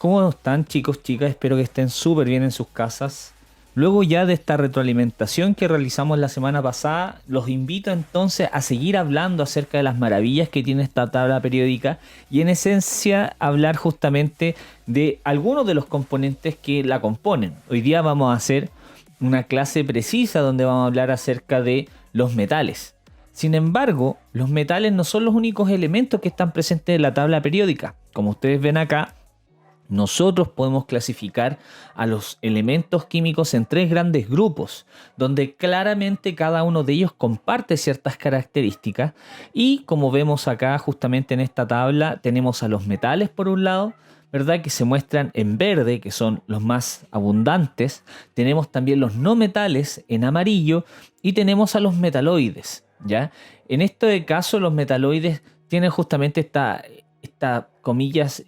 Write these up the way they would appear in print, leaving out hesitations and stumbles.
¿Cómo están, chicos, chicas? Espero que estén súper bien en sus casas. Luego ya de esta retroalimentación que realizamos la semana pasada, los invito entonces a seguir hablando acerca de las maravillas que tiene esta tabla periódica y en esencia hablar justamente de algunos de los componentes que la componen. Hoy día vamos a hacer una clase precisa donde vamos a hablar acerca de los metales. Sin embargo, los metales no son los únicos elementos que están presentes en la tabla periódica. Como ustedes ven acá, nosotros podemos clasificar a los elementos químicos en tres grandes grupos, donde claramente cada uno de ellos comparte ciertas características y como vemos acá justamente en esta tabla tenemos a los metales por un lado, ¿verdad? Que se muestran en verde, que son los más abundantes, tenemos también los no metales en amarillo y tenemos a los metaloides, ¿ya? En este caso los metaloides tienen justamente esta comillas,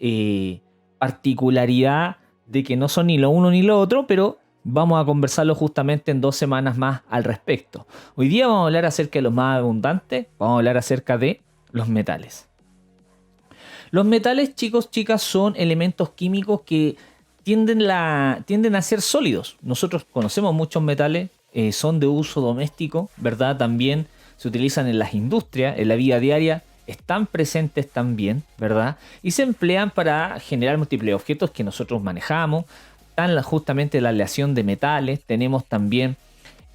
particularidad de que no son ni lo uno ni lo otro, pero vamos a conversarlo justamente en 2 semanas más al respecto. Hoy día vamos a hablar acerca de los más abundantes, vamos a hablar acerca de los metales. Los metales, chicos, chicas, son elementos químicos que tienden a ser sólidos. Nosotros conocemos muchos metales, son de uso doméstico, ¿verdad? También se utilizan en las industrias, en la vida diaria, están presentes también, ¿verdad? Y se emplean para generar múltiples objetos que nosotros manejamos. Están justamente la aleación de metales. Tenemos también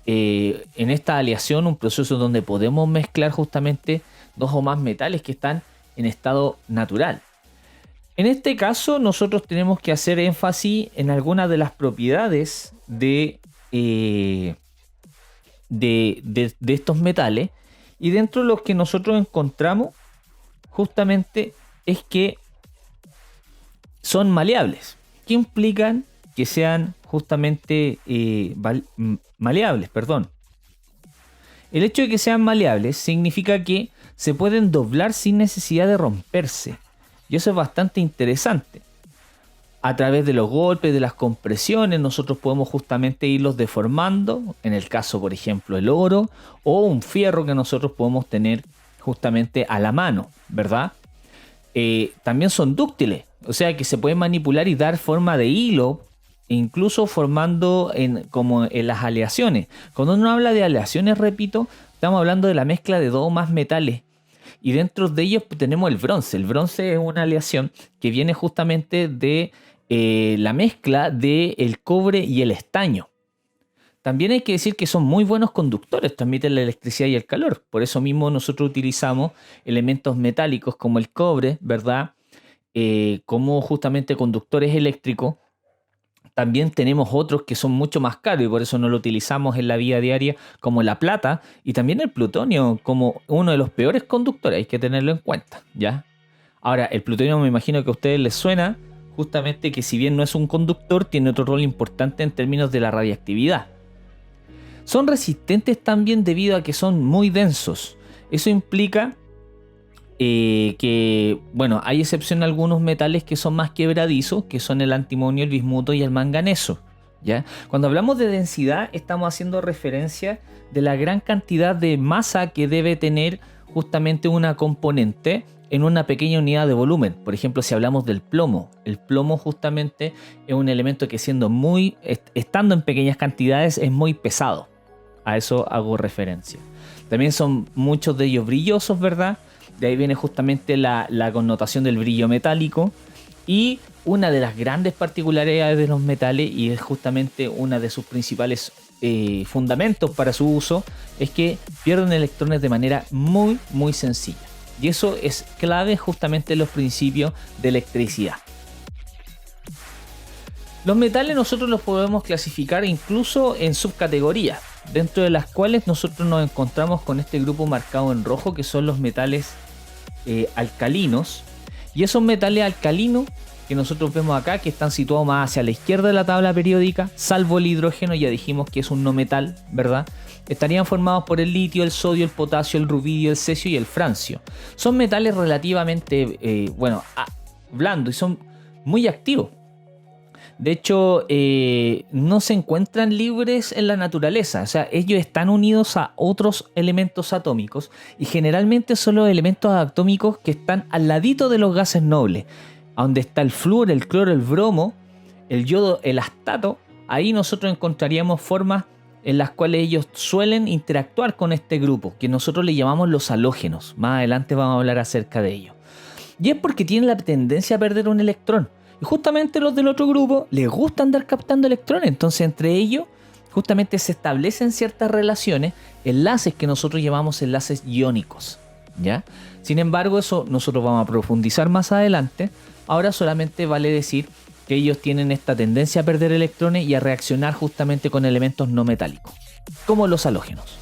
en esta aleación un proceso donde podemos mezclar justamente dos o más metales que están en estado natural. En este caso nosotros tenemos que hacer énfasis en algunas de las propiedades de estos metales. Y dentro de los que nosotros encontramos justamente es que son maleables. ¿Qué implican que sean justamente maleables? Perdón. El hecho de que sean maleables significa que se pueden doblar sin necesidad de romperse. Y eso es bastante interesante. A través de los golpes, de las compresiones, nosotros podemos justamente irlos deformando. En el caso, por ejemplo, el oro o un fierro que nosotros podemos tener justamente a la mano, ¿verdad? También son dúctiles, o sea que se pueden manipular y dar forma de hilo, incluso formando como en las aleaciones. Cuando uno habla de aleaciones, repito, estamos hablando de la mezcla de dos o más metales. Y dentro de ellos tenemos el bronce. El bronce es una aleación que viene justamente de la mezcla del cobre y el estaño. También hay que decir que son muy buenos conductores, transmiten la electricidad y el calor. Por eso mismo nosotros utilizamos elementos metálicos como el cobre, ¿verdad? Como justamente conductores eléctricos. También tenemos otros que son mucho más caros y por eso no lo utilizamos en la vida diaria, como la plata y también el plutonio como uno de los peores conductores. Hay que tenerlo en cuenta, ¿ya? Ahora, el plutonio me imagino que a ustedes les suena justamente que si bien no es un conductor, tiene otro rol importante en términos de la radiactividad. Son resistentes también debido a que son muy densos. Eso implica que, bueno, hay excepción a algunos metales que son más quebradizos, que son el antimonio, el bismuto y el manganeso, ¿ya? Cuando hablamos de densidad, estamos haciendo referencia de la gran cantidad de masa que debe tener justamente una componente en una pequeña unidad de volumen. Por ejemplo, si hablamos del plomo, el plomo justamente es un elemento que estando en pequeñas cantidades es muy pesado. A eso hago referencia. También son muchos de ellos brillosos, ¿verdad? De ahí viene justamente la connotación del brillo metálico. Y una de las grandes particularidades de los metales, y es justamente una de sus principales fundamentos para su uso, es que pierden electrones de manera muy, muy sencilla. Y eso es clave justamente en los principios de electricidad. Los metales nosotros los podemos clasificar incluso en subcategorías, dentro de las cuales nosotros nos encontramos con este grupo marcado en rojo, que son los metales alcalinos. Y esos metales alcalinos que nosotros vemos acá, que están situados más hacia la izquierda de la tabla periódica, salvo el hidrógeno, ya dijimos que es un no metal, ¿verdad? Estarían formados por el litio, el sodio, el potasio, el rubidio, el cesio y el francio. Son metales relativamente, blandos y son muy activos. De hecho, no se encuentran libres en la naturaleza. O sea, ellos están unidos a otros elementos atómicos y generalmente son los elementos atómicos que están al ladito de los gases nobles. a donde está el flúor, el cloro, el bromo, el yodo, el astato, ahí nosotros encontraríamos formas en las cuales ellos suelen interactuar con este grupo, que nosotros le llamamos los halógenos. Más adelante vamos a hablar acerca de ello. Y es porque tienen la tendencia a perder un electrón. Y justamente los del otro grupo les gusta andar captando electrones. Entonces entre ellos justamente se establecen ciertas relaciones, enlaces que nosotros llamamos enlaces iónicos, ¿ya? Sin embargo, eso nosotros vamos a profundizar más adelante. Ahora solamente vale decir que ellos tienen esta tendencia a perder electrones y a reaccionar justamente con elementos no metálicos, como los halógenos.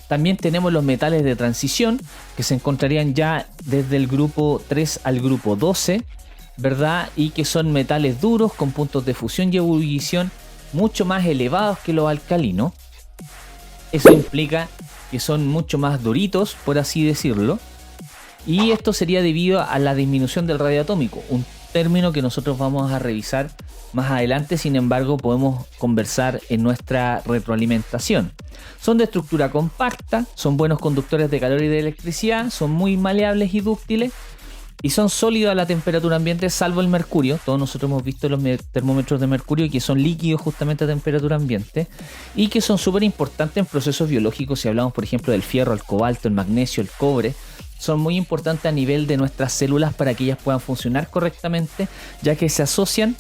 También tenemos los metales de transición, que se encontrarían ya desde el grupo 3 al grupo 12, ¿verdad? Y que son metales duros con puntos de fusión y ebullición mucho más elevados que los alcalinos. Eso implica que son mucho más duritos, por así decirlo. Y esto sería debido a la disminución del radio atómico, un término que nosotros vamos a revisar más adelante. Sin embargo, podemos conversar en nuestra retroalimentación. Son de estructura compacta, son buenos conductores de calor y de electricidad, son muy maleables y dúctiles y son sólidos a la temperatura ambiente, salvo el mercurio. Todos nosotros hemos visto los termómetros de mercurio, que son líquidos justamente a temperatura ambiente y que son súper importantes en procesos biológicos. Si hablamos, por ejemplo, del fierro, el cobalto, el magnesio, el cobre, son muy importantes a nivel de nuestras células para que ellas puedan funcionar correctamente, ya que se asocian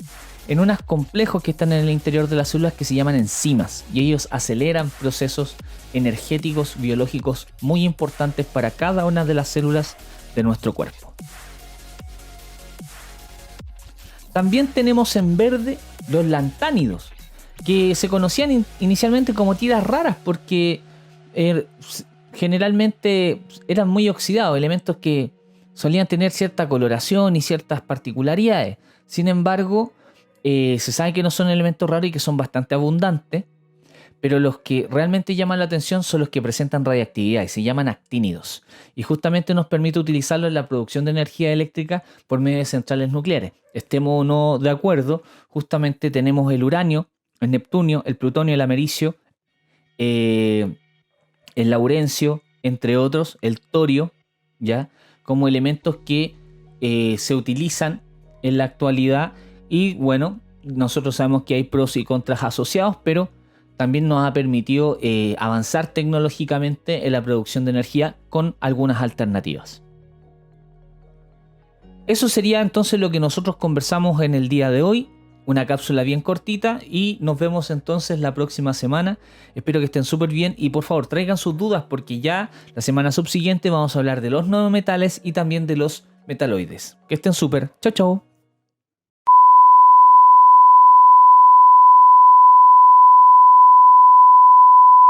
en unos complejos que están en el interior de las células que se llaman enzimas, y ellos aceleran procesos energéticos biológicos muy importantes para cada una de las células de nuestro cuerpo. También tenemos en verde los lantánidos, que se conocían inicialmente como tiras raras porque generalmente eran muy oxidados, elementos que solían tener cierta coloración y ciertas particularidades. Sin embargo, se sabe que no son elementos raros y que son bastante abundantes, pero los que realmente llaman la atención son los que presentan radiactividad y se llaman actínidos. Y justamente nos permite utilizarlo en la producción de energía eléctrica por medio de centrales nucleares. Estemos o no de acuerdo, justamente tenemos el uranio, el neptunio, el plutonio, el americio, el laurencio, entre otros, el torio, ¿ya? Como elementos que se utilizan en la actualidad. Y bueno, nosotros sabemos que hay pros y contras asociados, pero también nos ha permitido avanzar tecnológicamente en la producción de energía con algunas alternativas. Eso sería entonces lo que nosotros conversamos en el día de hoy. Una cápsula bien cortita y nos vemos entonces la próxima semana. Espero que estén súper bien y por favor traigan sus dudas porque ya la semana subsiguiente vamos a hablar de los no metales y también de los metaloides. Que estén súper. Chao, chao.